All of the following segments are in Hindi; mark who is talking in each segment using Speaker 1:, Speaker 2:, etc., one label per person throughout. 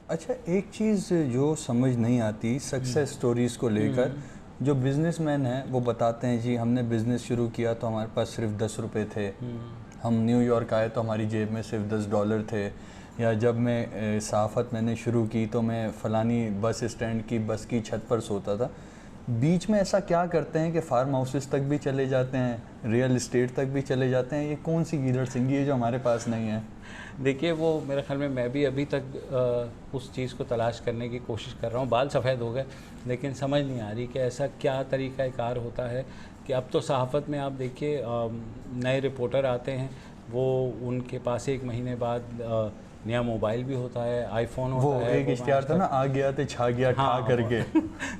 Speaker 1: अच्छा, एक चीज़ जो समझ नहीं आती सक्सेस स्टोरीज़ को लेकर, जो बिजनेसमैन हैं वो बताते हैं जी हमने बिज़नेस शुरू किया तो हमारे पास सिर्फ 10 रुपये थे, हम न्यूयॉर्क आए तो हमारी जेब में सिर्फ $10 थे, या जब मैं सहाफ़त मैंने शुरू की तो मैं फ़लानी बस स्टैंड की बस की छत पर सोता था। बीच में ऐसा क्या करते हैं कि फार्म हाउसेस तक भी चले जाते हैं, रियल इस्टेट तक भी चले जाते हैं? ये कौन सी गीदड़ सिंगी है जो हमारे पास नहीं है?
Speaker 2: देखिए, वो मेरे ख्याल में मैं भी अभी तक उस चीज़ को तलाश करने की कोशिश कर रहा हूँ। बाल सफ़ेद हो गए, लेकिन समझ नहीं आ रही कि ऐसा क्या तरीक़ाकार होता है कि अब तो सहाफ़त में आप देखिए नए रिपोर्टर आते हैं, वो उनके पास 1 महीने बाद नया मोबाइल भी होता है, आईफोन होता है।
Speaker 1: वो एक इश्तिहार था ना, आ गया तो छा गया ठा
Speaker 2: हाँ,
Speaker 1: करके।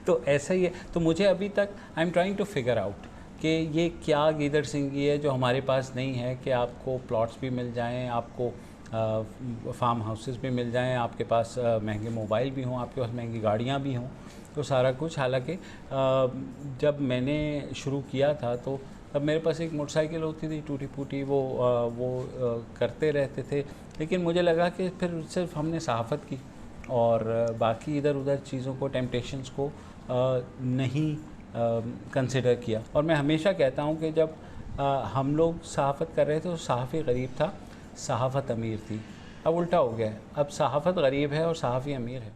Speaker 2: तो ऐसा ही है। तो मुझे अभी तक I am trying to figure out कि ये क्या गीदड़ सिंगी है जो हमारे पास नहीं है, कि आपको प्लॉट्स भी मिल जाएं, आपको फार्म हाउसेस भी मिल जाएं, आपके पास महंगे मोबाइल भी हों, आपके पास महंगी गाड़ियाँ भी हों, तो सारा कुछ। हालांकि जब मैंने शुरू किया था तो तब मेरे पास एक मोटरसाइकिल होती थी टूटी फूटी, वो करते रहते थे, लेकिन मुझे लगा कि फिर सिर्फ हमने सहाफ़त की और बाकी इधर उधर चीज़ों को, टेम्पटेशंस को नहीं कंसिडर किया। और मैं हमेशा कहता हूँ कि जब हम लोग सहाफ़त कर रहे थे तो सहाफ़ी गरीब था, सहाफ़त अमीर थी। अब उल्टा हो गया है, अब सहाफ़त गरीब है और सहाफ़ी अमीर है।